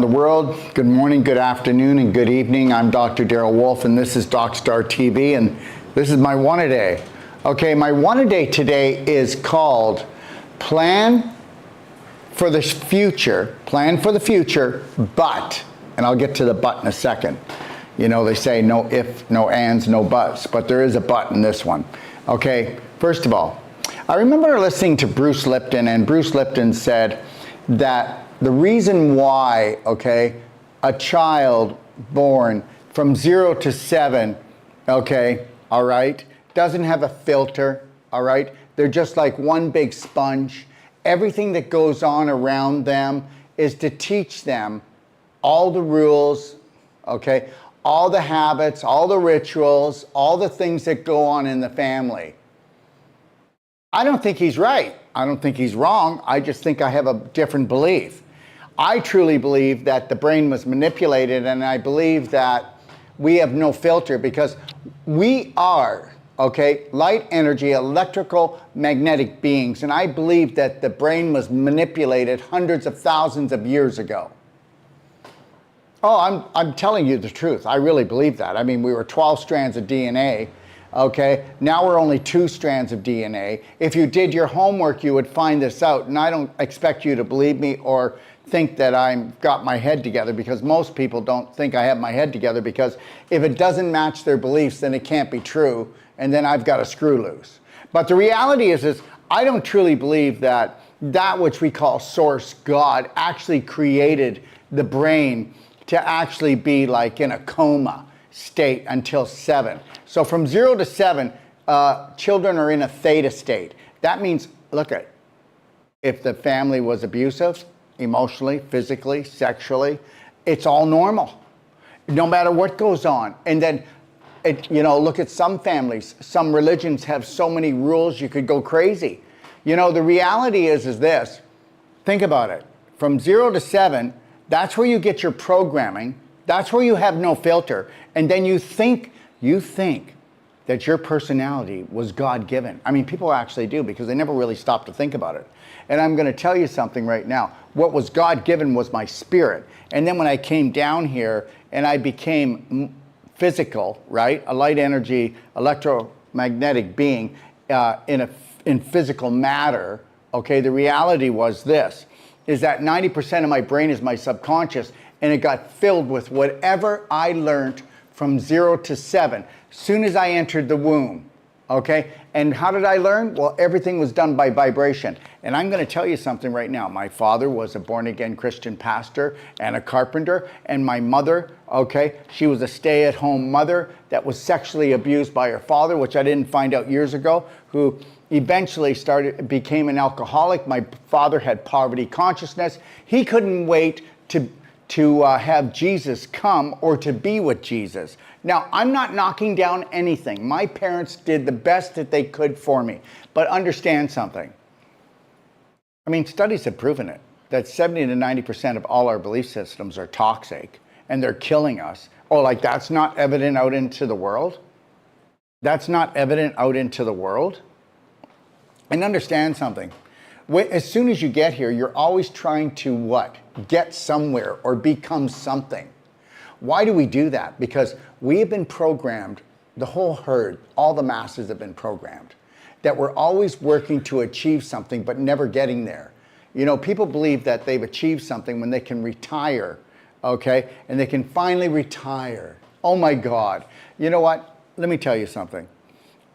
The world. Good morning, good afternoon, and good evening. I'm Dr. Daryl Wolf, and this is DocStar TV, and this is my one-a-day. Okay, my one-a-day today is called Plan for the Future. Plan for the future, but, and I'll get to the but in a second. You know, they say no if, no ands, no buts, but there is a but in this one. Okay, first of all, I remember listening to Bruce Lipton, and Bruce Lipton said that the reason why, okay, a child born from 0 to 7, okay, all right, doesn't have a filter, all right, they're just like one big sponge. Everything that goes on around them is to teach them all the rules, okay, all the habits, all the rituals, all the things that go on in the family. I don't think he's right. I don't think he's wrong. I just think I have a different belief. I truly believe that the brain was manipulated, and I believe that we have no filter because we are, okay, light energy, electrical, magnetic beings, and I believe that the brain was manipulated hundreds of thousands of years ago. Oh, I'm telling you the truth. I really believe that. I mean, we were 12 strands of DNA. Okay, now we're only 2 strands of DNA. If you did your homework, you would find this out, and I don't expect you to believe me or think that I've got my head together, because most people don't think I have my head together, because if it doesn't match their beliefs, then it can't be true, and then I've got a screw loose. But the reality is I don't truly believe that which we call Source, God, actually created the brain to actually be like in a coma state until 7. So from 0 to 7, children are in a theta state. That means, look at, if the family was abusive, emotionally, physically, sexually, it's all normal, no matter what goes on. And then, you know, look at some families, some religions have so many rules you could go crazy. You know, the reality is this, think about it, from 0 to 7, that's where you get your programming, that's where you have no filter, and then you think that your personality was God-given. I mean, people actually do, because they never really stop to think about it. And I'm going to tell you something right now. What was God-given was my spirit. And then when I came down here and I became physical, right, a light energy, electromagnetic being in physical matter, okay, the reality was this, is that 90% of my brain is my subconscious, and it got filled with whatever I learned from 0 to 7, soon as I entered the womb, okay? And how did I learn? Well, everything was done by vibration. And I'm going to tell you something right now. My father was a born-again Christian pastor and a carpenter, and my mother, okay, she was a stay-at-home mother that was sexually abused by her father, which I didn't find out years ago, who eventually became an alcoholic. My father had poverty consciousness. He couldn't wait to have Jesus come or to be with Jesus. Now, I'm not knocking down anything. My parents did the best that they could for me. But understand something. I mean, studies have proven it, that 70 to 90% of all our belief systems are toxic, and they're killing us. Oh, like that's not evident out into the world? That's not evident out into the world? And understand something. As soon as you get here, you're always trying to what? Get somewhere or become something. Why do we do that? Because we have been programmed, the whole herd, all the masses have been programmed, that we're always working to achieve something but never getting there. You know, people believe that they've achieved something when they can retire, okay? And they can finally retire. Oh my God. You know what? Let me tell you something.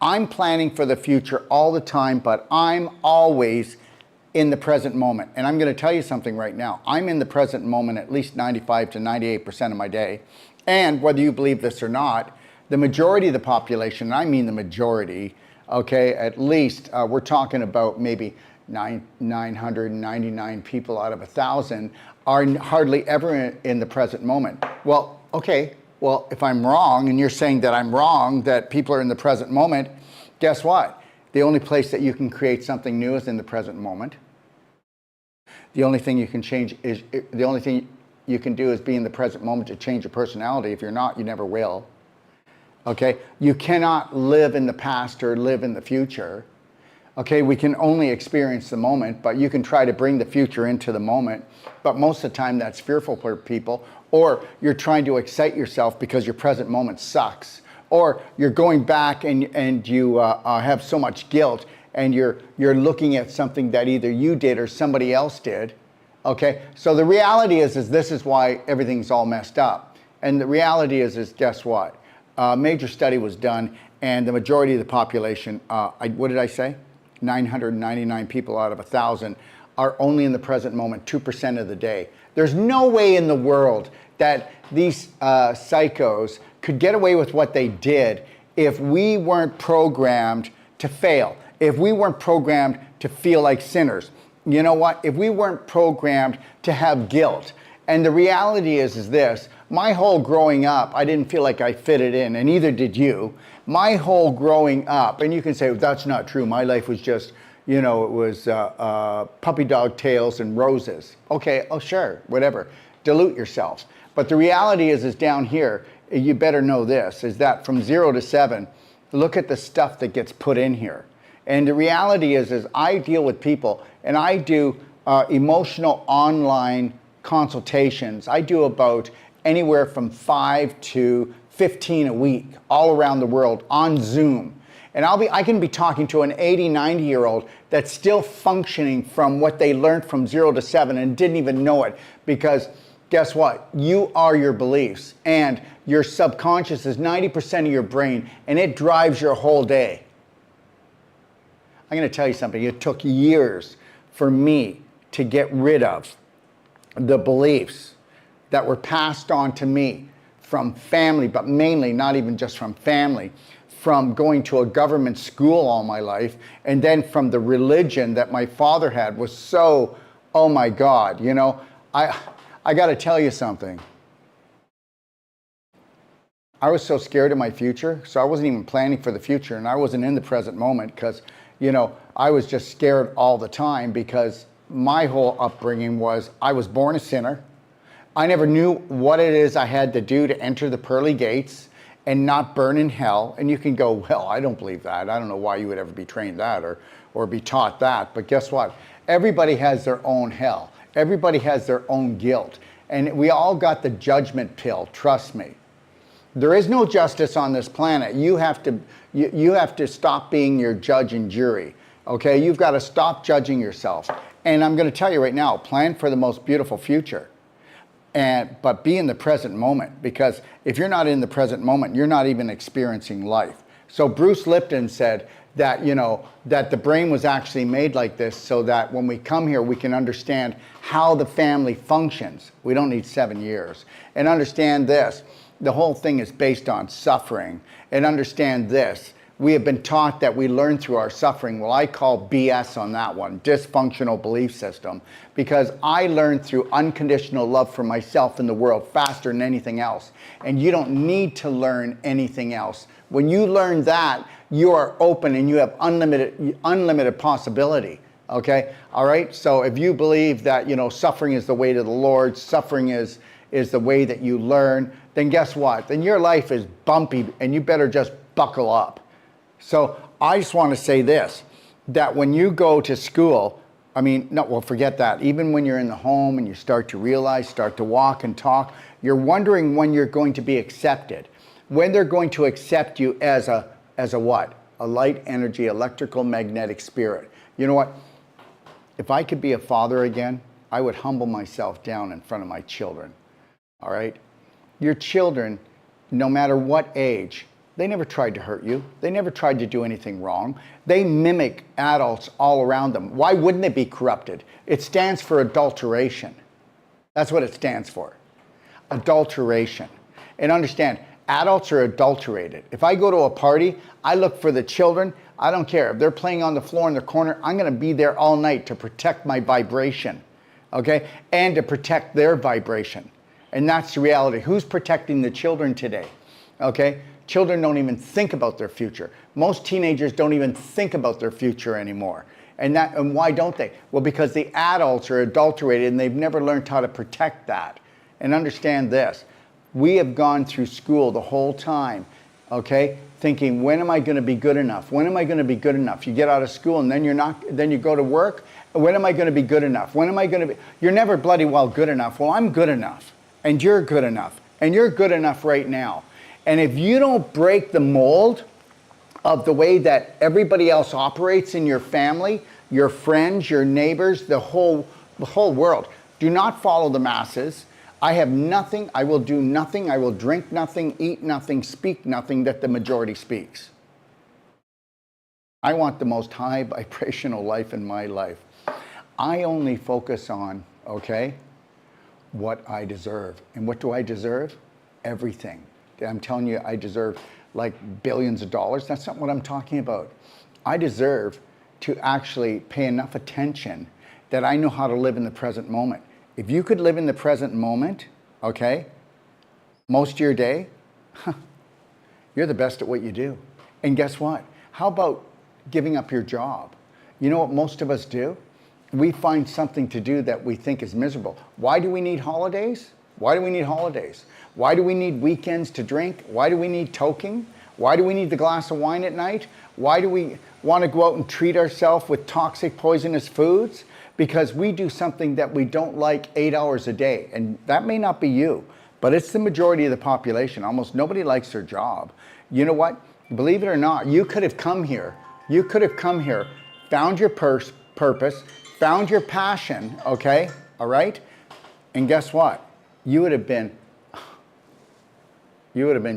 I'm planning for the future all the time, but I'm always in the present moment. And I'm going to tell you something right now. I'm in the present moment at least 95 to 98% of my day. And whether you believe this or not, the majority of the population, and I mean the majority, okay, at least we're talking about maybe 999 people out of 1,000 are hardly ever in the present moment. Well, okay, well, if I'm wrong and you're saying that I'm wrong, that people are in the present moment, guess what? The only place that you can create something new is in the present moment. The only thing you can change is, the only thing you can do is be in the present moment to change your personality. If you're not, you never will. Okay? You cannot live in the past or live in the future. Okay, we can only experience the moment, but you can try to bring the future into the moment. But most of the time that's fearful for people, or you're trying to excite yourself because your present moment sucks. Or you're going back and you have so much guilt, and you're looking at something that either you did or somebody else did. Okay, so the reality is this is why everything's all messed up. And the reality is guess what? A major study was done, and the majority of the population, what did I say? 999 people out of 1,000 are only in the present moment 2% of the day. There's no way in the world that these psychos could get away with what they did if we weren't programmed to fail, if we weren't programmed to feel like sinners. You know what? If we weren't programmed to have guilt. And the reality is this, my whole growing up, I didn't feel like I fitted in, and neither did you. My whole growing up, and you can say, well, that's not true. My life was just, you know, it was puppy dog tails and roses. Okay, oh sure, whatever. Dilute yourself. But the reality is down here, you better know this, is that from 0 to 7, look at the stuff that gets put in here. And the reality is I deal with people, and I do emotional online consultations. I do about anywhere from 5 to 15 a week all around the world on Zoom. And I can be talking to an 80, 90-year-old that's still functioning from what they learned from 0 to 7 and didn't even know it, because guess what? You are your beliefs, and your subconscious is 90% of your brain, and it drives your whole day. I'm going to tell you something. It took years for me to get rid of the beliefs that were passed on to me from family, but mainly not even just from family, from going to a government school all my life, and then from the religion that my father had was so, oh my God, you know, I got to tell you something. I was so scared of my future, so I wasn't even planning for the future, and I wasn't in the present moment because, you know, I was just scared all the time because my whole upbringing was I was born a sinner. I never knew what it is I had to do to enter the pearly gates and not burn in hell. And you can go, well, I don't believe that. I don't know why you would ever be trained that or be taught that. But guess what? Everybody has their own hell. Everybody has their own guilt. And we all got the judgment pill, trust me. There is no justice on this planet. You have to stop being your judge and jury. Okay, you've got to stop judging yourself. And I'm going to tell you right now, plan for the most beautiful future. But be in the present moment, because if you're not in the present moment, you're not even experiencing life. So Bruce Lipton said that, you know, that the brain was actually made like this so that when we come here, we can understand how the family functions. We don't need 7 years. And understand this, the whole thing is based on suffering. And understand this, we have been taught that we learn through our suffering. Well, I call BS on that one, dysfunctional belief system, because I learned through unconditional love for myself and the world faster than anything else. And you don't need to learn anything else. When you learn that, you are open and you have unlimited possibility. Okay? All right? So if you believe that, you know, suffering is the way to the Lord, suffering is the way that you learn, then guess what? Then your life is bumpy and you better just buckle up. So I just want to say this, that when you go to school, I mean, no, well, forget that. Even when you're in the home and you start to realize, start to walk and talk, you're wondering when you're going to be accepted, when they're going to accept you as a what? A light energy, electrical, magnetic spirit. You know what? If I could be a father again, I would humble myself down in front of my children. All right? Your children, no matter what age, they never tried to hurt you. They never tried to do anything wrong. They mimic adults all around them. Why wouldn't it be corrupted? It stands for adulteration. That's what it stands for. Adulteration. And understand, adults are adulterated. If I go to a party, I look for the children. I don't care. If they're playing on the floor in the corner, I'm going to be there all night to protect my vibration, okay? And to protect their vibration. And that's the reality. Who's protecting the children today, okay? Children don't even think about their future. Most teenagers don't even think about their future anymore. And why don't they? Well, because the adults are adulterated and they've never learned how to protect that. And understand this, we have gone through school the whole time okay? Thinking, when am I going to be good enough? When am I going to be good enough? You get out of school and then then you go to work. When am I going to be good enough? When am I going to be? You're never bloody well good enough. Well, I'm good enough, and you're good enough, and you're good enough right now. And if you don't break the mold of the way that everybody else operates in your family, your friends, your neighbors, the whole world, do not follow the masses. I have nothing, I will do nothing, I will drink nothing, eat nothing, speak nothing that the majority speaks. I want the most high vibrational life in my life. I only focus on, okay, what I deserve. And what do I deserve? Everything. I'm telling you, I deserve like billions of dollars. That's not what I'm talking about. I deserve to actually pay enough attention that I know how to live in the present moment. If you could live in the present moment, okay, most of your day, you're the best at what you do. And guess what? How about giving up your job? You know what most of us do? We find something to do that we think is miserable. Why do we need holidays? Why do we need holidays? Why do we need weekends to drink? Why do we need toking? Why do we need the glass of wine at night? Why do we want to go out and treat ourselves with toxic, poisonous foods? Because we do something that we don't like 8 hours a day. And that may not be you, but it's the majority of the population. Almost nobody likes their job. You know what? Believe it or not, you could have come here. You could have come here, found your purpose, found your passion, okay? All right? And guess what? You would have been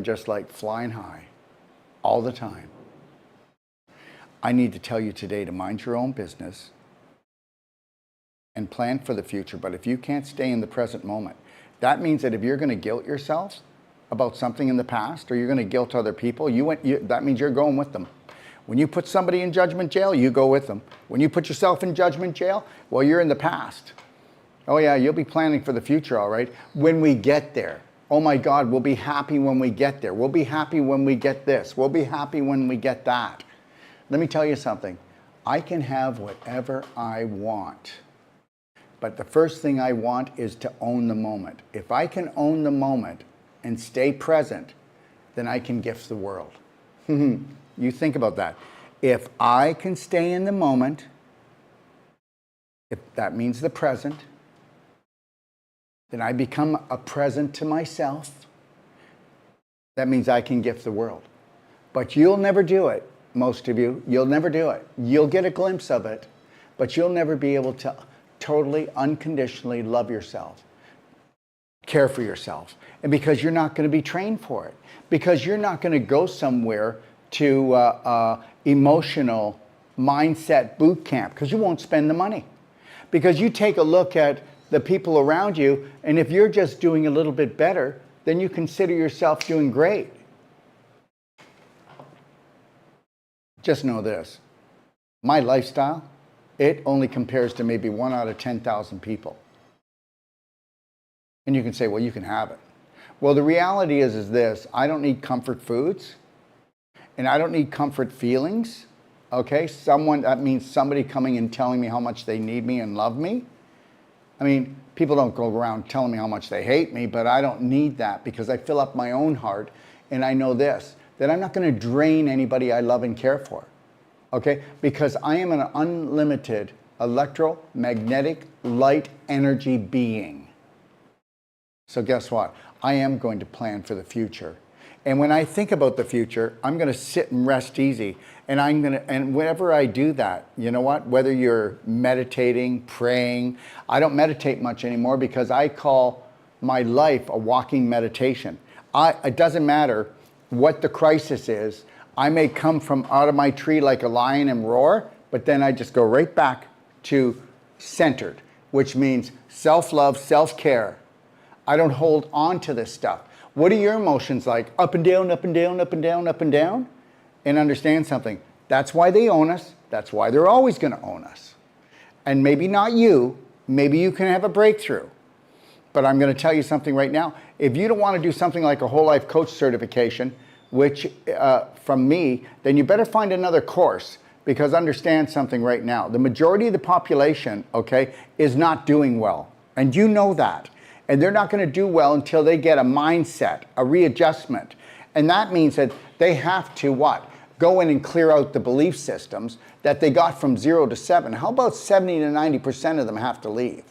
just like flying high all the time. I need to tell you today to mind your own business and plan for the future. But if you can't stay in the present moment, that means that if you're going to guilt yourself about something in the past, or you're going to guilt other people, that means you're going with them. When you put somebody in judgment jail, you go with them. When you put yourself in judgment jail, well, you're in the past. Oh yeah, you'll be planning for the future, all right? When we get there, oh my God, we'll be happy when we get there. We'll be happy when we get this. We'll be happy when we get that. Let me tell you something. I can have whatever I want. But the first thing I want is to own the moment. If I can own the moment and stay present, then I can gift the world. You think about that. If I can stay in the moment, if that means the present, then I become a present to myself. That means I can gift the world. But you'll never do it, most of you. You'll never do it. You'll get a glimpse of it, but you'll never be able to totally, unconditionally love yourself, care for yourself. And because you're not going to be trained for it. Because you're not going to go somewhere to emotional mindset boot camp, because you won't spend the money. Because you take a look at the people around you, and if you're just doing a little bit better, then you consider yourself doing great. Just know this. My lifestyle, it only compares to maybe 1 out of 10,000 people. And you can say, well, you can have it. Well, the reality is this. I don't need comfort foods, and I don't need comfort feelings. Okay? That means somebody coming and telling me how much they need me and love me. I mean, people don't go around telling me how much they hate me, but I don't need that, because I fill up my own heart, and I know this, that I'm not going to drain anybody I love and care for. Okay? Because I am an unlimited electromagnetic light energy being. So guess what? I am going to plan for the future. And when I think about the future, I'm going to sit and rest easy. And whenever I do that, you know what? Whether you're meditating, praying, I don't meditate much anymore, because I call my life a walking meditation. It doesn't matter what the crisis is. I may come from out of my tree like a lion and roar, but then I just go right back to centered, which means self-love, self-care. I don't hold on to this stuff. What are your emotions like? Up and down, up and down, up and down, up and down? And understand something. That's why they own us. That's why they're always going to own us. And maybe not you. Maybe you can have a breakthrough. But I'm going to tell you something right now. If you don't want to do something like a whole life coach certification, which from me, then you better find another course, because understand something right now. The majority of the population, okay, is not doing well. And you know that. And they're not going to do well until they get a mindset, a readjustment. And that means that they have to what? Go in and clear out the belief systems that they got from 0 to 7. How about 70 to 90% of them have to leave?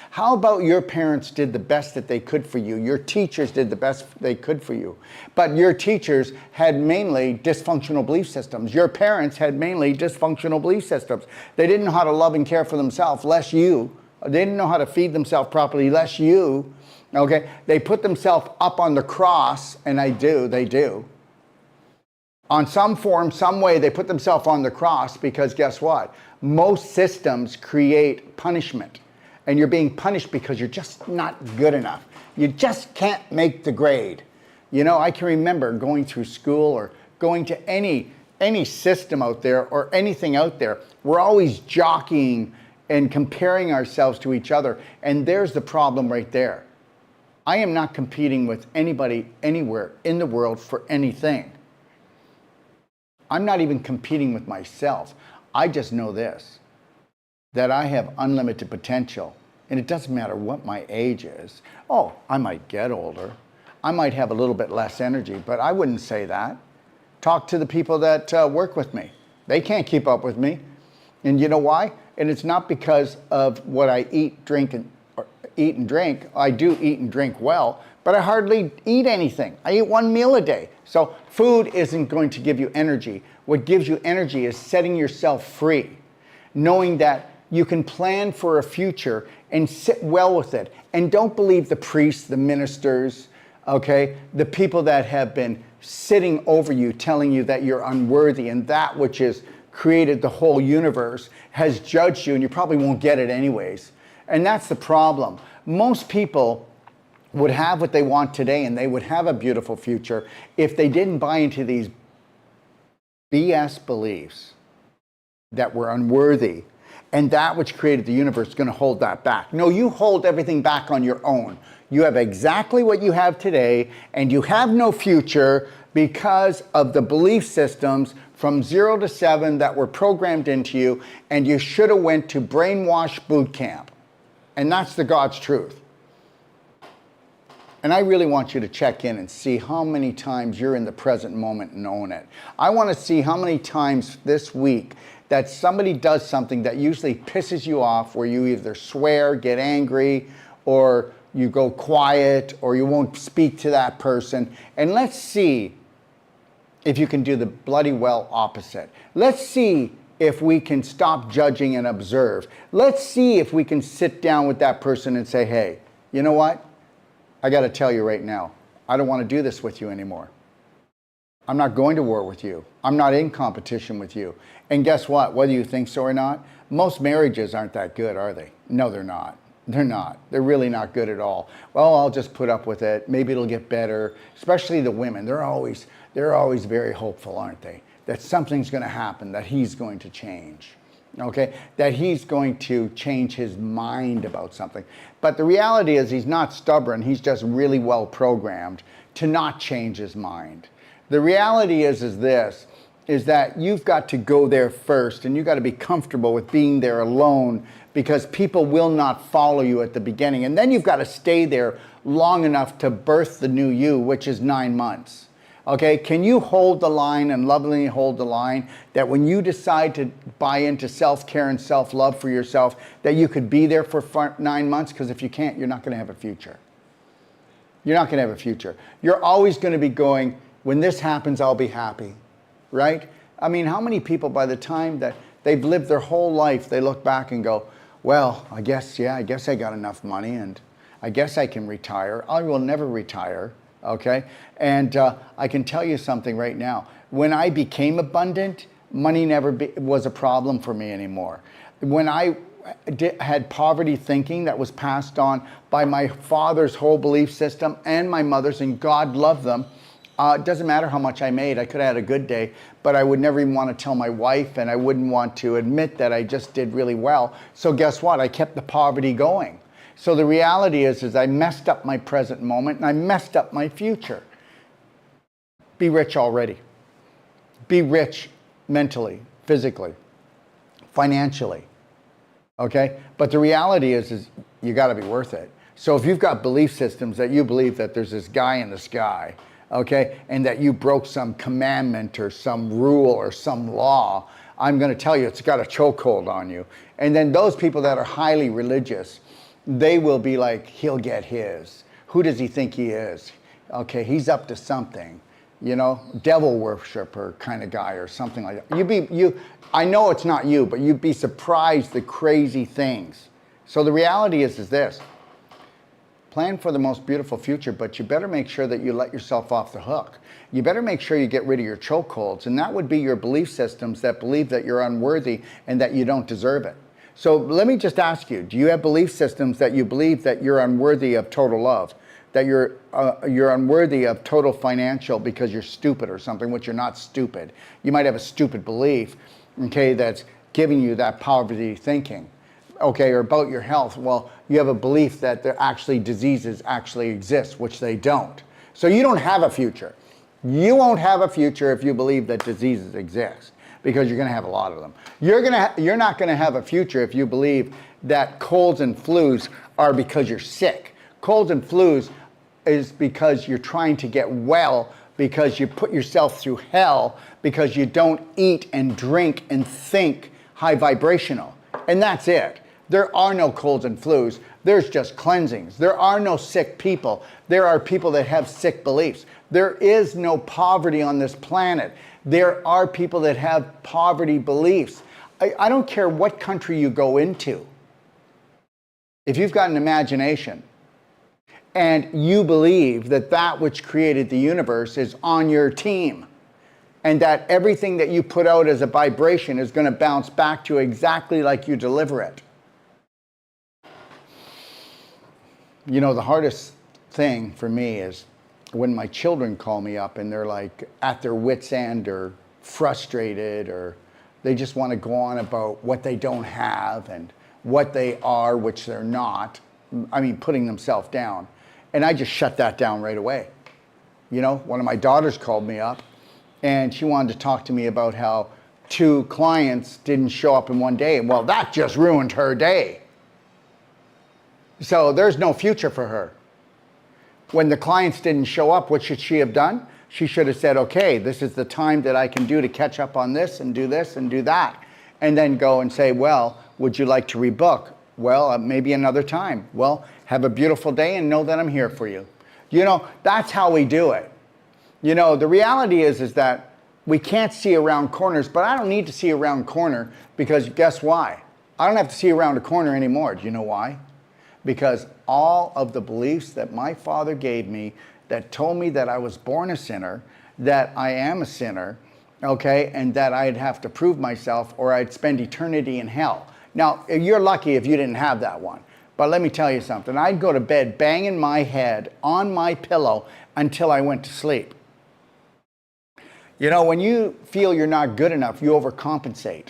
How about your parents did the best that they could for you? Your teachers did the best they could for you. But your teachers had mainly dysfunctional belief systems. Your parents had mainly dysfunctional belief systems. They didn't know how to love and care for themselves, less you. They didn't know how to feed themselves properly, less you. Okay? They put themselves up on the cross, and they do. On some form, some way, they put themselves on the cross because guess what? Most systems create punishment. And you're being punished because you're just not good enough. You just can't make the grade. You know, I can remember going through school or going to any system out there or anything out there. We're always jockeying and comparing ourselves to each other. And there's the problem right there. I am not competing with anybody anywhere in the world for anything. I'm not even competing with myself. I just know this, that I have unlimited potential. And it doesn't matter what my age is. Oh, I might get older. I might have a little bit less energy, but I wouldn't say that. Talk to the people that work with me. They can't keep up with me. And you know why? And it's not because of what I eat, drink, and drink. I do eat and drink well, but I hardly eat anything. I eat 1 meal a day. So food isn't going to give you energy. What gives you energy is setting yourself free, knowing that you can plan for a future and sit well with it. And don't believe the priests, the ministers, okay, the people that have been sitting over you, telling you that you're unworthy, and that which has created the whole universe has judged you, and you probably won't get it anyways. And that's the problem. Most people would have what they want today, and they would have a beautiful future if they didn't buy into these BS beliefs that we're unworthy, and that which created the universe is going to hold that back. No, you hold everything back on your own. You have exactly what you have today, and you have no future because of the belief systems from 0 to 7 that were programmed into you, and you should have went to brainwash boot camp. And that's the God's truth. And I really want you to check in and see how many times you're in the present moment and own it. I want to see how many times this week that somebody does something that usually pisses you off, where you either swear, get angry, or you go quiet, or you won't speak to that person. And let's see if you can do the bloody well opposite. Let's see if we can stop judging and observe. Let's see if we can sit down with that person and say, hey, you know what? I got to tell you right now, I don't want to do this with you anymore. I'm not going to war with you. I'm not in competition with you. And guess what? Whether you think so or not, most marriages aren't that good, are they? No, they're not. They're not. They're really not good at all. Well, I'll just put up with it. Maybe it'll get better. Especially the women. They're always very hopeful, aren't they? That something's going to happen, that he's going to change. Okay? That he's going to change his mind about something. But the reality is he's not stubborn. He's just really well programmed to not change his mind. The reality is this, is that you've got to go there first, and you've got to be comfortable with being there alone, because people will not follow you at the beginning. And then you've got to stay there long enough to birth the new you, which is 9 months. Okay, can you hold the line and lovingly hold the line that when you decide to buy into self-care and self-love for yourself, that you could be there for 9 months? Because if you can't, you're not going to have a future. You're not going to have a future. You're always going to be going, when this happens, I'll be happy, right? I mean, how many people by the time that they've lived their whole life, they look back and go, well, I guess I got enough money, and I guess I can retire. I will never retire, okay? And I can tell you something right now. When I became abundant, money never was a problem for me anymore. When I had poverty thinking that was passed on by my father's whole belief system and my mother's, and God loved them, it doesn't matter how much I made. I could have had a good day, but I would never even want to tell my wife, and I wouldn't want to admit that I just did really well. So guess what? I kept the poverty going. So the reality is I messed up my present moment, and I messed up my future. Be rich already. Be rich mentally, physically, financially. Okay? But the reality is you got to be worth it. So if you've got belief systems that you believe that there's this guy in the sky, okay, and that you broke some commandment or some rule or some law, I'm going to tell you it's got a chokehold on you. And then those people that are highly religious, they will be like, he'll get his. Who does he think he is? Okay, he's up to something. You know, devil worshiper kind of guy or something like that. I know it's not you, but you'd be surprised the crazy things. So the reality is this. Plan for the most beautiful future, but you better make sure that you let yourself off the hook. You better make sure you get rid of your chokeholds, and that would be your belief systems that believe that you're unworthy and that you don't deserve it. So let me just ask you, do you have belief systems that you believe that you're unworthy of total love? That you're unworthy of total financial because you're stupid or something, which you're not stupid. You might have a stupid belief, okay, that's giving you that poverty thinking, okay, or about your health. Well, you have a belief that there actually diseases actually exist, which they don't. So you don't have a future. You won't have a future if you believe that diseases exist, because you're going to have a lot of them. You're not going to have a future if you believe that colds and flus are because you're sick. Colds and flus is because you're trying to get well, because you put yourself through hell, because you don't eat and drink and think high vibrational. And that's it. There are no colds and flus. There's just cleansings. There are no sick people. There are people that have sick beliefs. There is no poverty on this planet. There are people that have poverty beliefs. I don't care what country you go into. If you've got an imagination, and you believe that that which created the universe is on your team, and that everything that you put out as a vibration is going to bounce back to you exactly like you deliver it. You know, the hardest thing for me is when my children call me up and they're like at their wit's end or frustrated, or they just want to go on about what they don't have and what they are, which they're not. I mean, putting themselves down. And I just shut that down right away. You know, one of my daughters called me up and she wanted to talk to me about how 2 clients didn't show up in one day. Well, that just ruined her day. So there's no future for her. When the clients didn't show up, what should she have done? She should have said, okay, this is the time that I can do to catch up on this and do that. And then go and say, well, would you like to rebook? Well, maybe another time. Well, have a beautiful day and know that I'm here for you. You know, that's how we do it. You know, the reality is that we can't see around corners, but I don't need to see around corner, because guess why? I don't have to see around a corner anymore. Do you know why? Because all of the beliefs that my father gave me that told me that I was born a sinner, that I am a sinner, okay, and that I'd have to prove myself or I'd spend eternity in hell. Now, you're lucky if you didn't have that one. But let me tell you something. I'd go to bed banging my head on my pillow until I went to sleep. You know, when you feel you're not good enough, you overcompensate.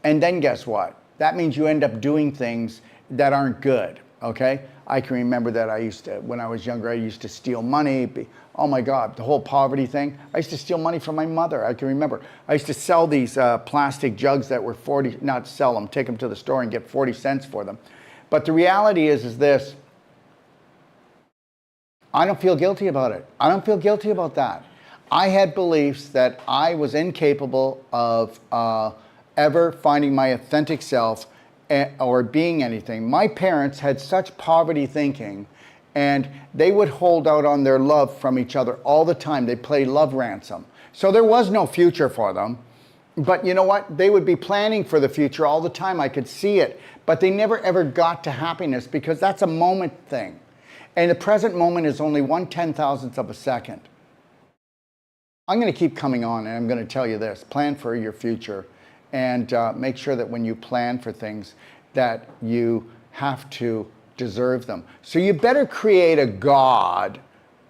And then guess what? That means you end up doing things that aren't good, okay? I can remember that when I was younger, I used to steal money. Oh my God, the whole poverty thing. I used to steal money from my mother. I can remember. I used to sell these plastic jugs that were not sell them, take them to the store and get 40 cents for them. But the reality is this. I don't feel guilty about it. I don't feel guilty about that. I had beliefs that I was incapable of ever finding my authentic self or being anything. My parents had such poverty thinking, and they would hold out on their love from each other all the time. They played love ransom. So there was no future for them. But you know what? They would be planning for the future all the time. I could see it. But they never ever got to happiness, because that's a moment thing. And the present moment is only 1/10,000th of a second. I'm going to keep coming on, and I'm going to tell you this. Plan for your future. And make sure that when you plan for things, that you have to deserve them. So you better create a God,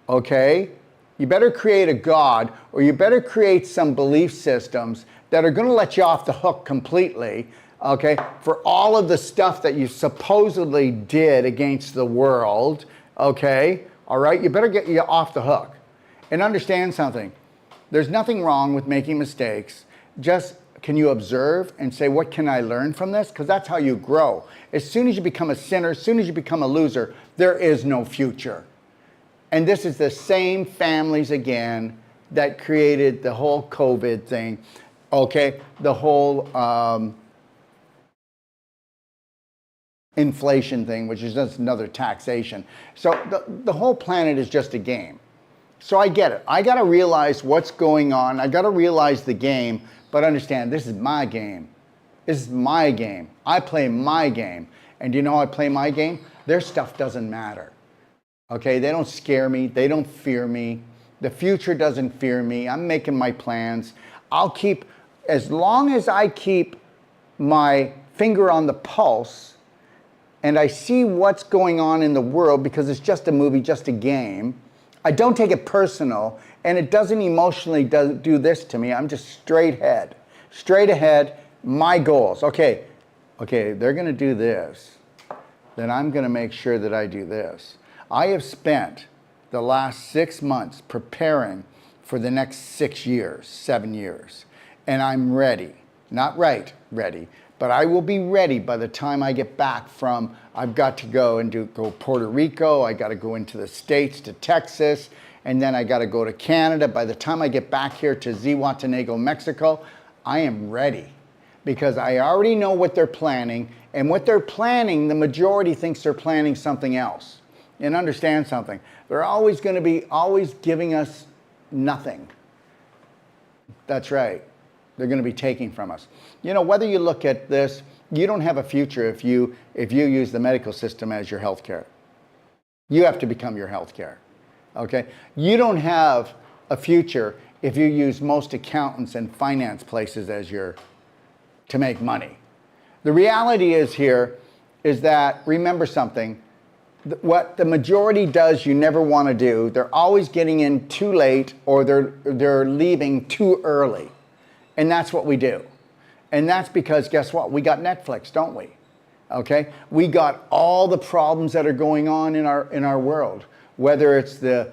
okay? You better create a God, or you better create some belief systems that are going to let you off the hook completely, okay, for all of the stuff that you supposedly did against the world, okay? All right? You better get you off the hook. And understand something. There's nothing wrong with making mistakes. Just can you observe and say, what can I learn from this? Because that's how you grow. As soon as you become a sinner, as soon as you become a loser, there is no future. And this is the same families again that created the whole COVID thing, okay? The whole inflation thing, which is just another taxation. So the whole planet is just a game. So I get it. I got to realize what's going on. I got to realize the game, but understand this is my game. This is my game. I play my game. And do you know how I play my game? Their stuff doesn't matter. Okay, they don't scare me. They don't fear me. The future doesn't fear me. I'm making my plans. I'll keep, as long as I keep my finger on the pulse and I see what's going on in the world, because it's just a movie, just a game. I don't take it personal, and it doesn't emotionally do this to me. I'm just straight ahead, my goals. Okay, they're going to do this. Then I'm going to make sure that I do this. I have spent the last 6 months preparing for the next 6 years, 7 years, and I'm ready. Not ready, but I will be ready by the time I get back from, I've got to go and go Puerto Rico, I got to go into the States to Texas, and then I got to go to Canada. By the time I get back here to Zihuatanejo, Mexico, I am ready, because I already know what they're planning, and what they're planning, the majority thinks they're planning something else. And understand something, they're always going to be giving us nothing. That's right. They're going to be taking from us. You know, whether you look at this, you don't have a future if you use the medical system as your health care. You have to become your health care. Okay? You don't have a future if you use most accountants and finance places as to make money. The reality is that, remember something, what the majority does you never want to do. They're always getting in too late, or they're leaving too early. And that's what we do. And that's because, guess what? We got Netflix, don't we? Okay? We got all the problems that are going on in our world, whether it's the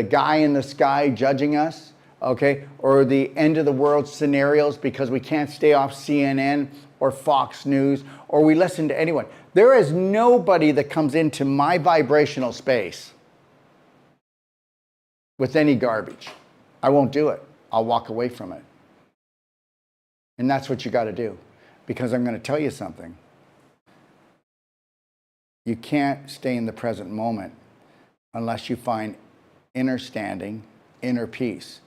guy in the sky judging us, okay, or the end of the world scenarios because we can't stay off CNN or Fox News, or we listen to anyone. There is nobody that comes into my vibrational space with any garbage. I won't do it. I'll walk away from it. And that's what you got to do, because I'm going to tell you something. You can't stay in the present moment unless you find inner standing, inner peace.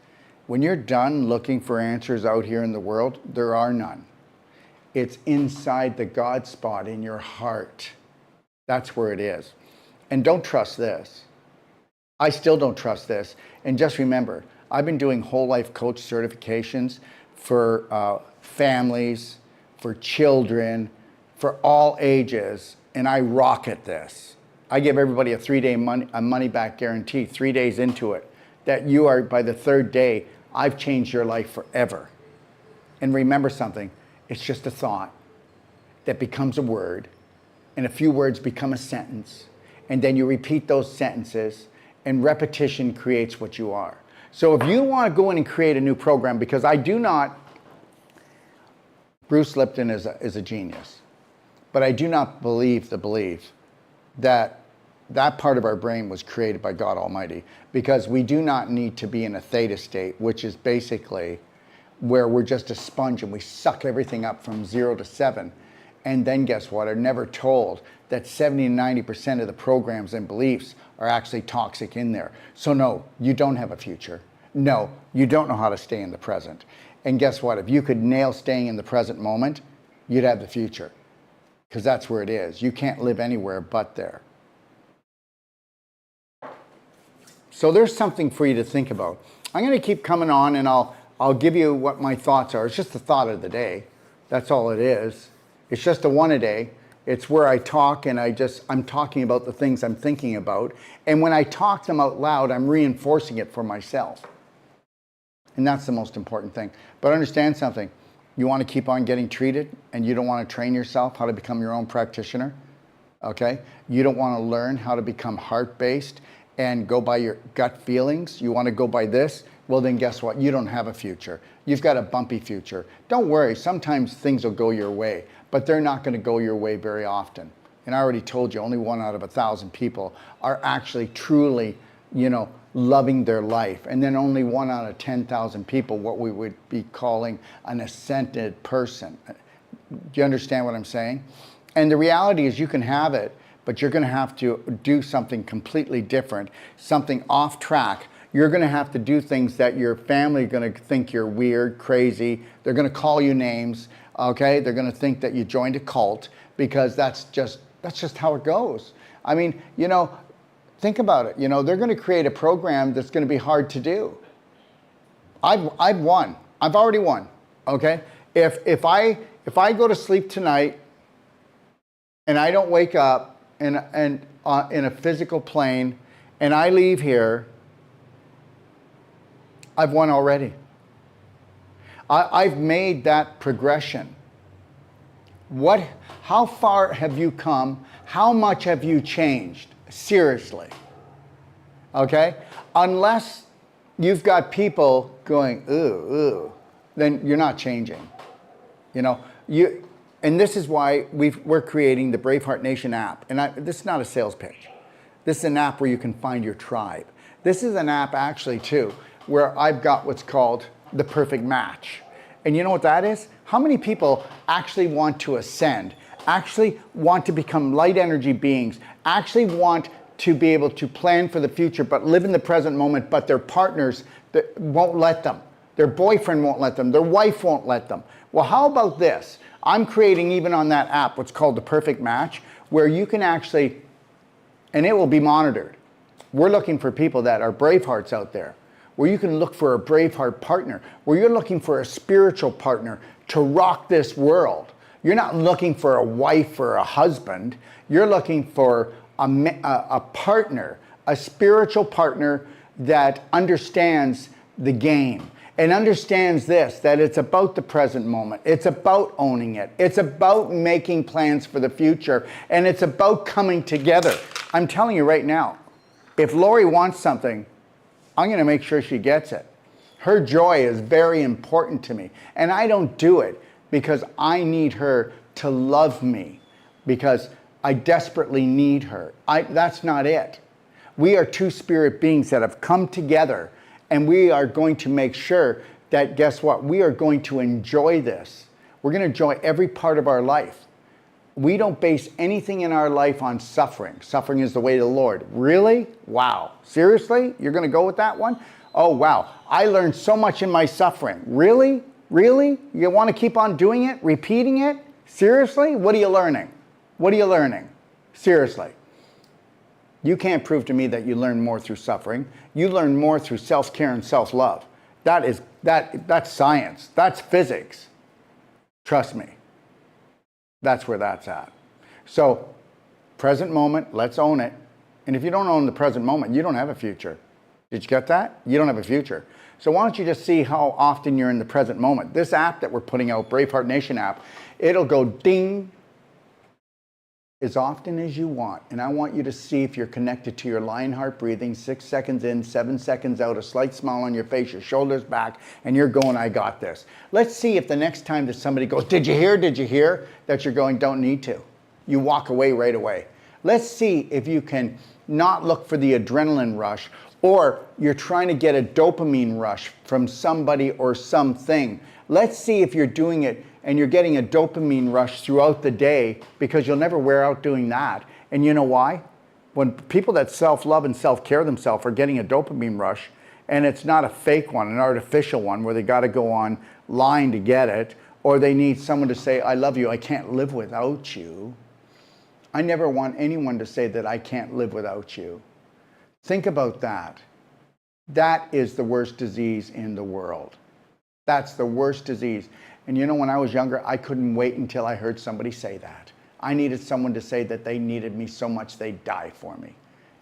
When you're done looking for answers out here in the world, there are none. It's inside the God spot in your heart. That's where it is. And don't trust this. I still don't trust this. And just remember, I've been doing whole life coach certifications for families, for children, for all ages, and I rock at this. I give everybody a 3-day money back guarantee, 3 days into it, that you are, by the 3rd day, I've changed your life forever. And remember something, it's just a thought that becomes a word, and a few words become a sentence, and then you repeat those sentences, and repetition creates what you are. So if you want to go in and create a new program, because I do not, Bruce Lipton is a genius, but I do not believe that that part of our brain was created by God Almighty, because we do not need to be in a theta state, which is basically where we're just a sponge and we suck everything up from 0 to 7. And then guess what? Are never told that 70 to 90% of the programs and beliefs are actually toxic in there. So no, you don't have a future. No, you don't know how to stay in the present. And guess what? If you could nail staying in the present moment, you'd have the future, because that's where it is. You can't live anywhere but there. So there's something for you to think about. I'm going to keep coming on, and I'll give you what my thoughts are. It's just the thought of the day. That's all it is. It's just a one a day. It's where I talk, and I'm talking about the things I'm thinking about. And when I talk them out loud, I'm reinforcing it for myself. And that's the most important thing. But understand something. You want to keep on getting treated, and you don't want to train yourself how to become your own practitioner, okay? You don't want to learn how to become heart-based and go by your gut feelings. You want to go by this? Well, then guess what? You don't have a future. You've got a bumpy future. Don't worry. Sometimes things will go your way, but they're not going to go your way very often. And I already told you, only 1 out of 1,000 people are actually truly loving their life. And then only 1 out of 10,000 people, what we would be calling an ascended person. Do you understand what I'm saying? And the reality is you can have it, but you're going to have to do something completely different, something off track. You're going to have to do things that your family are going to think you're weird, crazy. They're going to call you names, okay? They're going to think that you joined a cult, because that's just how it goes. I mean, think about it. They're going to create a program that's going to be hard to do. I've won. I've already won. Okay? If I go to sleep tonight and I don't wake up in a physical plane and I leave here, I've won already. I've made that progression. How far have you come? How much have you changed? Seriously. Okay? Unless you've got people going, ooh, then you're not changing. And this is why we're creating the Braveheart Nation app. And this is not a sales pitch. This is an app where you can find your tribe. This is an app actually too, where I've got what's called the perfect match. And you know what that is? How many people actually want to ascend, actually want to become light energy beings, actually want to be able to plan for the future, but live in the present moment, but their partners won't let them. Their boyfriend won't let them. Their wife won't let them. Well, how about this? I'm creating, even on that app, what's called the perfect match, where you can actually, and it will be monitored. We're looking for people that are Bravehearts out there, where you can look for a Braveheart partner, where you're looking for a spiritual partner to rock this world. You're not looking for a wife or a husband. You're looking for a partner, a spiritual partner that understands the game and understands this, that it's about the present moment. It's about owning it. It's about making plans for the future. And it's about coming together. I'm telling you right now, if Lori wants something, I'm going to make sure she gets it. Her joy is very important to me. And I don't do it because I need her to love me, because I desperately need her. That's not it. We are two spirit beings that have come together, and we are going to make sure that, guess what? We are going to enjoy this. We're going to enjoy every part of our life. We don't base anything in our life on suffering. Suffering is the way of the Lord. Really? Wow. Seriously? You're going to go with that one? Oh, wow. I learned so much in my suffering. Really? Really? You want to keep on doing it? Repeating it? Seriously? What are you learning? What are you learning? Seriously. You can't prove to me that you learn more through suffering. You learn more through self-care and self-love. That's science. That's physics. Trust me. That's where that's at. So, present moment, let's own it. And if you don't own the present moment, you don't have a future. Did you get that? You don't have a future. So why don't you just see how often you're in the present moment. This app that we're putting out, Braveheart Nation app, it'll go ding as often as you want. And I want you to see if you're connected to your lion heart breathing, 6 seconds in, 7 seconds out, a slight smile on your face, your shoulders back, and you're going, I got this. Let's see if the next time that somebody goes, did you hear, that you're going, don't need to. You walk away right away. Let's see if you can not look for the adrenaline rush, or you're trying to get a dopamine rush from somebody or something. Let's see if you're doing it and you're getting a dopamine rush throughout the day, because you'll never wear out doing that. And you know why? When people that self-love and self-care themselves are getting a dopamine rush, and it's not a fake one, an artificial one where they got to go online to get it, or they need someone to say, I love you, I can't live without you. I never want anyone to say that I can't live without you. Think about that. That is the worst disease in the world. That's the worst disease. And you know, when I was younger, I couldn't wait until I heard somebody say that. I needed someone to say that they needed me so much they'd die for me.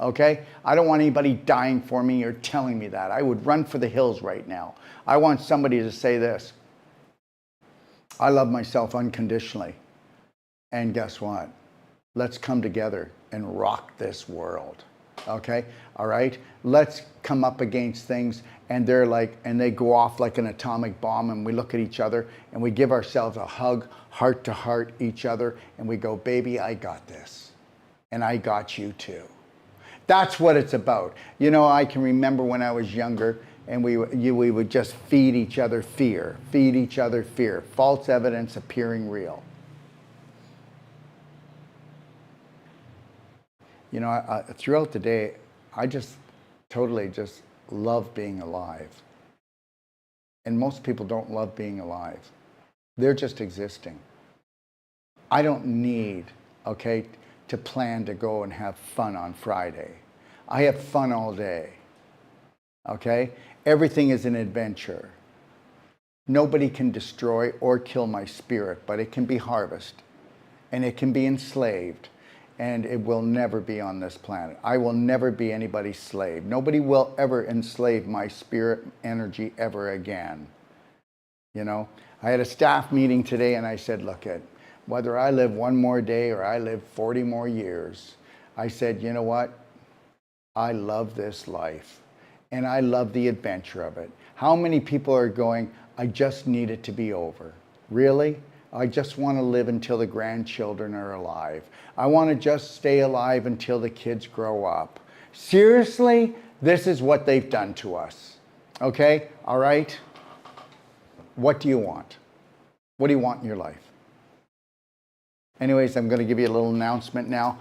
Okay? I don't want anybody dying for me or telling me that. I would run for the hills right now. I want somebody to say this: I love myself unconditionally. And guess what? Let's come together and rock this world. Okay? All right? Let's come up against things, and they go off like an atomic bomb, and we look at each other and we give ourselves a hug, heart to heart, each other, and we go, baby, I got this. And I got you too. That's what it's about. You know, I can remember when I was younger, and we would just feed each other fear, false evidence appearing real. You know, throughout the day, I just totally just love being alive. And most people don't love being alive. They're just existing. I don't need, okay, to plan to go and have fun on Friday. I have fun all day, okay? Everything is an adventure. Nobody can destroy or kill my spirit, but it can be harvested, and it can be enslaved, and it will never be on this planet. I will never be anybody's slave. Nobody will ever enslave my spirit energy ever again. You know, I had a staff meeting today, and I said, look, whether I live one more day or I live 40 more years, I said, you know what? I love this life, and I love the adventure of it. How many people are going, I just need it to be over? Really? I just want to live until the grandchildren are alive. I want to just stay alive until the kids grow up. Seriously? This is what they've done to us. Okay? All right? What do you want? What do you want in your life? Anyways, I'm going to give you a little announcement now.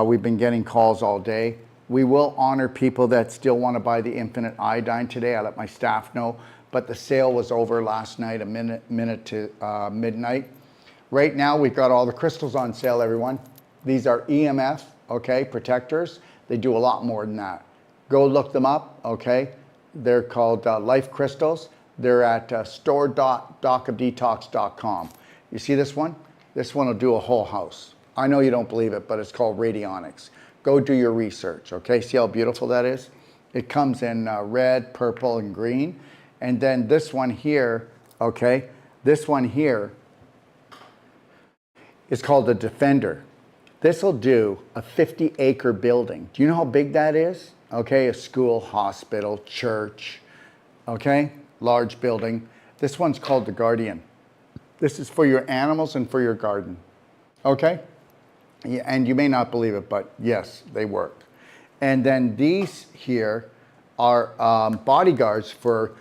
We've been getting calls all day. We will honor people that still want to buy the Infinite Iodine today. I let my staff know, but the sale was over last night, a minute to midnight. Right now, we've got all the crystals on sale, everyone. These are EMF, okay, protectors. They do a lot more than that. Go look them up, okay? They're called Life Crystals. They're at store.docofdetox.com. You see this one? This one will do a whole house. I know you don't believe it, but it's called Radionics. Go do your research, okay? See how beautiful that is? It comes in red, purple, and green. And then this one here, okay? This one here is called the Defender. This will do a 50-acre building. Do you know how big that is? Okay, a school, hospital, church, okay? Large building. This one's called the Guardian. This is for your animals and for your garden, okay? Yeah, and you may not believe it, but yes, they work. And then these here are bodyguards for,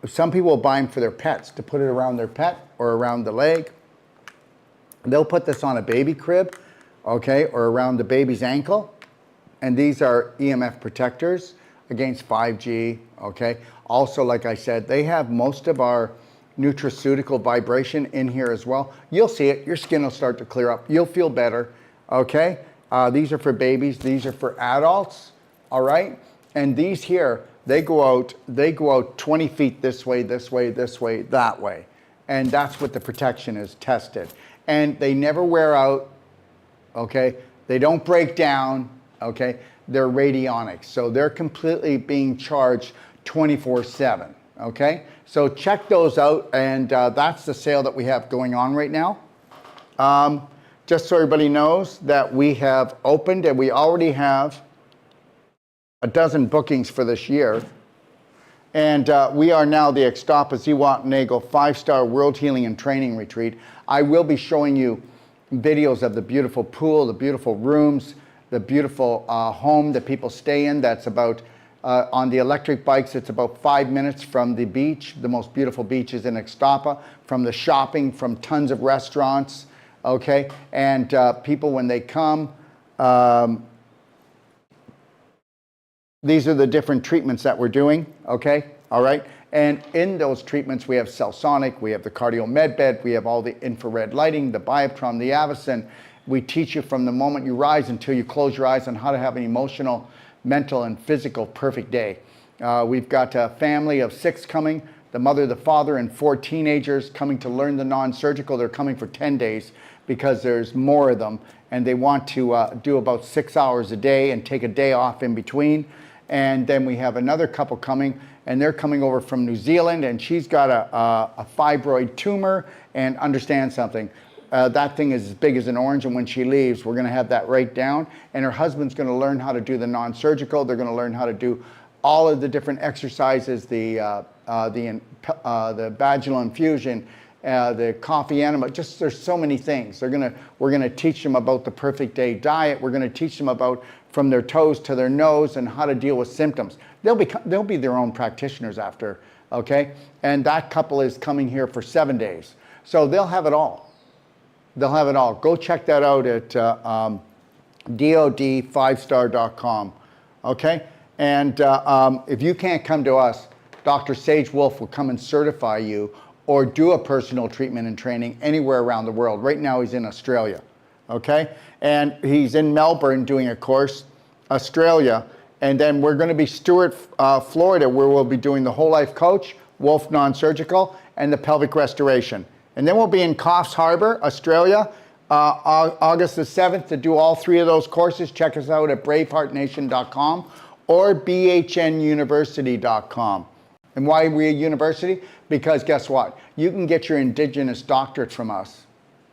some people will buy them for their pets, to put it around their pet or around the leg. They'll put this on a baby crib, okay, or around the baby's ankle. And these are EMF protectors against 5G, okay? Also, like I said, they have most of our nutraceutical vibration in here as well. You'll see it, your skin will start to clear up. You'll feel better, okay? These are for babies, these are for adults, all right? And these here, they go out 20 feet this way, this way, this way, that way. And that's what the protection is tested. And they never wear out, okay? They don't break down, okay? They're radionics, so they're completely being charged 24/7, okay? So check those out, and that's the sale that we have going on right now. Just so everybody knows that we have opened, and we already have a dozen bookings for this year. And we are now the Ixtapa Zihuatanejo 5-star World Healing and Training Retreat. I will be showing you videos of the beautiful pool, the beautiful rooms, the beautiful home that people stay in. That's about, on the electric bikes, it's about 5 minutes from the beach, the most beautiful beaches in Ixtapa, from the shopping, from tons of restaurants, okay? And people, when they come, these are the different treatments that we're doing, okay? All right? And in those treatments, we have Cellsonic, we have the Cardio Med Bed, we have all the infrared lighting, the Bioptron, the Avicen. We teach you from the moment you rise until you close your eyes on how to have an emotional, mental, and physical perfect day. We've got a family of 6 coming, the mother, the father, and 4 teenagers coming to learn the non-surgical. They're coming for 10 days because there's more of them, and they want to do about 6 hours a day and take a day off in between. And then we have another couple coming, and they're coming over from New Zealand, and she's got a fibroid tumor. And understand something, that thing is as big as an orange, and when she leaves, we're gonna have that right down, and her husband's gonna learn how to do the non-surgical. They're gonna learn how to do all of the different exercises, the vaginal infusion, the coffee enema. Just there's so many things. We're gonna teach them about the perfect day diet. We're gonna teach them about from their toes to their nose and how to deal with symptoms. They'll be their own practitioners after, okay? And that couple is coming here for 7 days. So they'll have it all. They'll have it all. Go check that out at DOD5star.com, okay? And if you can't come to us, Dr. Sage Wolf will come and certify you or do a personal treatment and training anywhere around the world. Right now he's in Australia, okay? And he's in Melbourne doing a course, Australia, and then we're gonna be Stuart, Florida, where we'll be doing the Whole Life Coach, Wolf Non-Surgical, and the Pelvic Restoration. And then we'll be in Coffs Harbour, Australia, August the 7th to do all 3 of those courses. Check us out at braveheartnation.com or bhnuniversity.com. And why are we a university? Because guess what? You can get your Indigenous doctorate from us.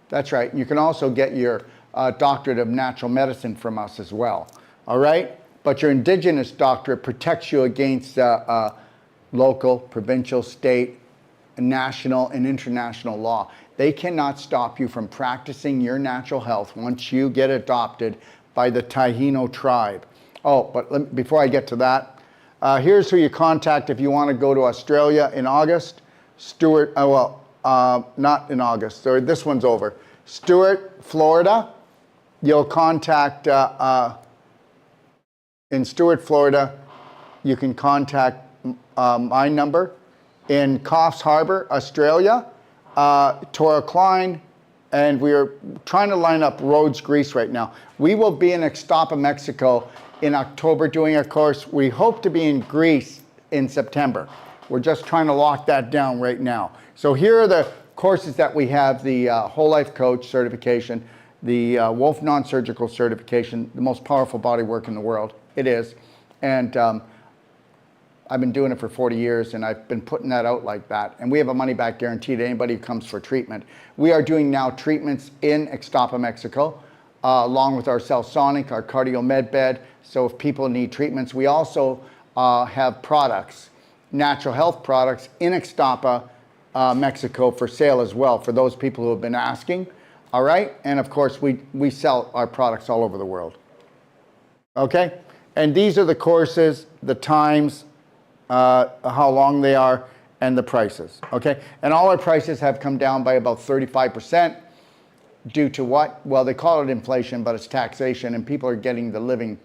That's right. You can also get your doctorate of natural medicine from us as well. All right? But your Indigenous doctorate protects you against local, provincial, state, national, and international law. They cannot stop you from practicing your natural health once you get adopted by the Taino tribe. Oh, but before I get to that, here's who you contact if you want to go to Australia in August. Stuart, not in August, so this one's over. Stuart, Florida, you'll contact, in Stuart, Florida, you can contact my number. In Coffs Harbour, Australia, Tora Klein, and we're trying to line up Rhodes, Greece right now. We will be in Ixtapa, Mexico in October doing a course. We hope to be in Greece in September. We're just trying to lock that down right now. So here are the courses that we have: the Whole Life Coach certification, the Wolf Non-Surgical certification, the most powerful body work in the world. It is. And I've been doing it for 40 years and I've been putting that out like that. And we have a money back guarantee to anybody who comes for treatment. We are doing now treatments in Ixtapa, Mexico, along with our Cellsonic, our cardio med bed. So if people need treatments, we also have products, natural health products in Ixtapa, Mexico for sale as well for those people who have been asking. All right. And of course, we sell our products all over the world. Okay. And these are the courses, the times, how long they are, and the prices, okay? And all our prices have come down by about 35% due to what? Well, they call it inflation, but it's taxation, and people are getting the living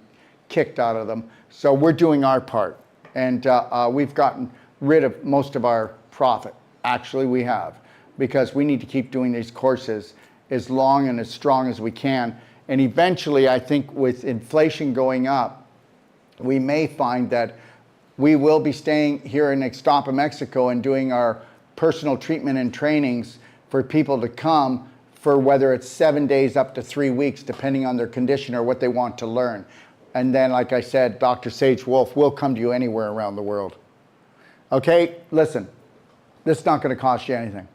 kicked out of them. So we're doing our part, and we've gotten rid of most of our profit. Actually, we have, because we need to keep doing these courses as long and as strong as we can. And eventually, I think with inflation going up, we may find that we will be staying here in Ixtapa, Mexico, and doing our personal treatment and trainings for people to come for whether it's 7 days up to 3 weeks, depending on their condition or what they want to learn. And then, like I said, Dr. Sage Wolf will come to you anywhere around the world. Okay, listen, this is not going to cost you anything.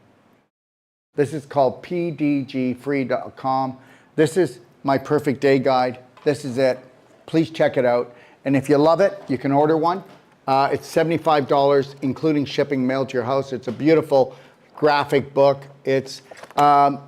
This is called pdgfree.com. This is my perfect day guide. This is it. Please check it out. And if you love it, you can order one. It's $75, including shipping, mailed to your house. It's a beautiful graphic book. It's, let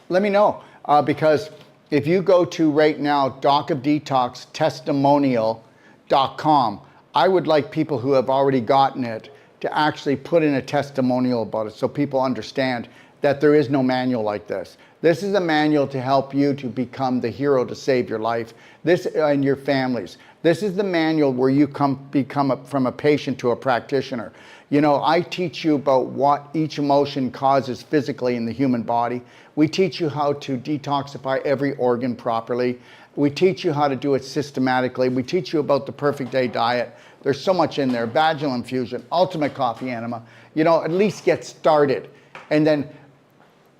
me know, because if you go to right now, Doc of Detox testimonial.com, I would like people who have already gotten it to actually put in a testimonial about it so people understand that there is no manual like this. This is a manual to help you to become the hero to save your life, this and your families. This is the manual where you become from a patient to a practitioner. You know, I teach you about what each emotion causes physically in the human body. We teach you how to detoxify every organ properly. We teach you how to do it systematically. We teach you about the perfect day diet. There's so much in there. Vaginal infusion, ultimate coffee enema. You know, at least get started. And then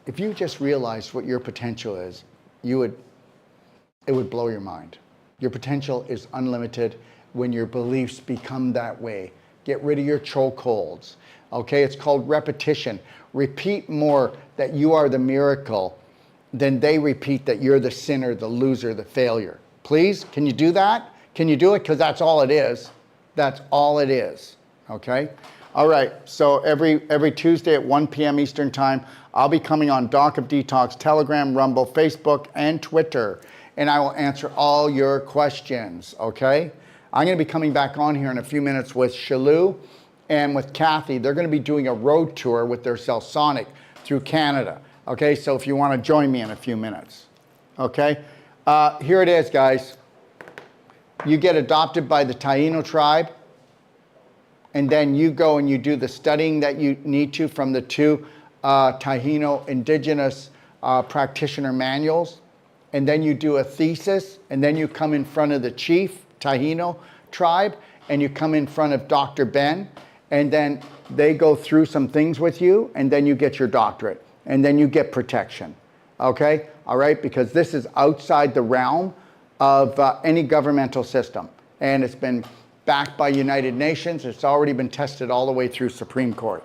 if you just realized what your potential is, it would blow your mind. Your potential is unlimited when your beliefs become that way. Get rid of your chokeholds. Okay, it's called repetition. Repeat more that you are the miracle than they repeat that you're the sinner, the loser, the failure. Please, can you do that? Can you do it? Because that's all it is. That's all it is. okay? All right, so every Tuesday at 1 p.m. Eastern Time, I'll be coming on Doc of Detox, Telegram, Rumble, Facebook, and Twitter, and I will answer all your questions, okay? I'm gonna be coming back on here in a few minutes with Shalou and with Kathy. They're gonna be doing a road tour with their Cellsonic through Canada, okay? So if you wanna join me in a few minutes, okay? Here it is, guys. You get adopted by the Taino tribe, and then you go and you do the studying that you need to from the two Taino indigenous practitioner manuals, and then you do a thesis, and then you come in front of the chief Taino tribe, and you come in front of Dr. Ben, and then they go through some things with you, and then you get your doctorate, and then you get protection, okay? All right, because this is outside the realm of any governmental system, and it's been backed by United Nations. It's already been tested all the way through Supreme Court.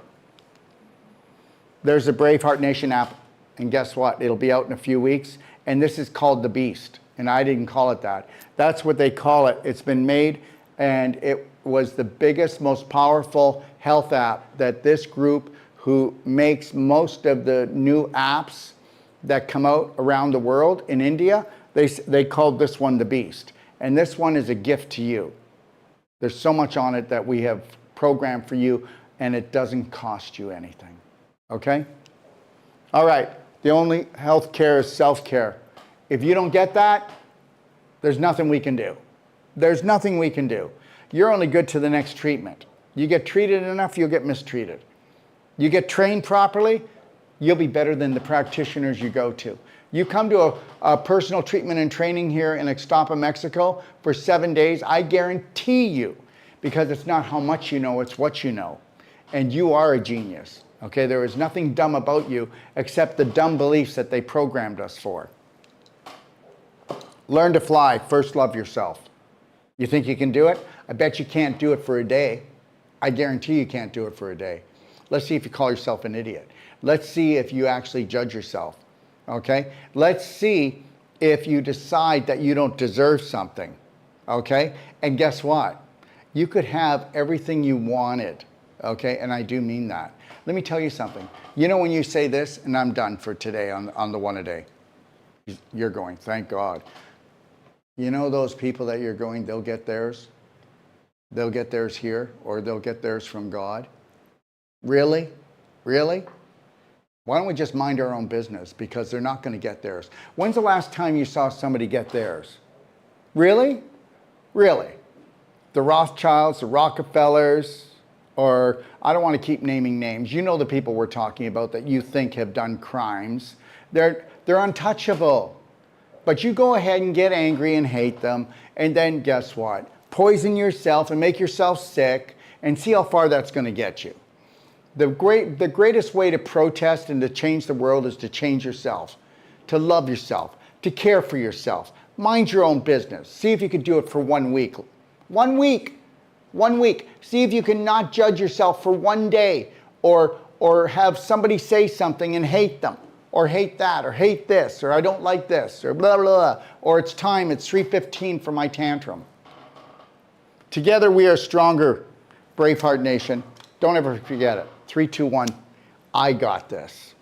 There's a Braveheart Nation app, and guess what? It'll be out in a few weeks, and this is called the Beast, and I didn't call it that. That's what they call it. It's been made, and it was the biggest, most powerful health app that this group, who makes most of the new apps that come out around the world in India, they called this one the Beast. And this one is a gift to you. There's so much on it that we have programmed for you, and it doesn't cost you anything, okay? All right, the only health care is self-care. If you don't get that, there's nothing we can do. There's nothing we can do. You're only good to the next treatment. You get treated enough, you'll get mistreated. You get trained properly, you'll be better than the practitioners you go to. You come to a personal treatment and training here in Ixtapa, Mexico for 7 days, I guarantee you, because it's not how much you know, it's what you know. And you are a genius, okay? There is nothing dumb about you except the dumb beliefs that they programmed us for. Learn to fly, first love yourself. You think you can do it? I bet you can't do it for a day. I guarantee you can't do it for a day. Let's see if you call yourself an idiot. Let's see if you actually judge yourself. Okay? Let's see if you decide that you don't deserve something. Okay? And guess what? You could have everything you wanted. Okay? And I do mean that. Let me tell you something. You know when you say this, and I'm done for today on the one a day. You're going, thank God. You know those people that you're going, they'll get theirs? They'll get theirs here, or they'll get theirs from God? Really? Really? Why don't we just mind our own business, because they're not going to get theirs. When's the last time you saw somebody get theirs? Really? Really? The Rothschilds, the Rockefellers, or I don't want to keep naming names. You know the people we're talking about that you think have done crimes. They're untouchable. But you go ahead and get angry and hate them, and then guess what? Poison yourself and make yourself sick, and see how far that's going to get you. The greatest way to protest and to change the world is to change yourself, to love yourself, to care for yourself. Mind your own business. See if you can do it for 1 week. 1 week. 1 week. See if you can not judge yourself for 1 day, or have somebody say something and hate them, or hate that, or hate this, or I don't like this, or blah, blah, blah, or it's time, it's 3:15 for my tantrum. Together we are stronger, Braveheart Nation. Don't ever forget it. 3, 2, 1. I got this.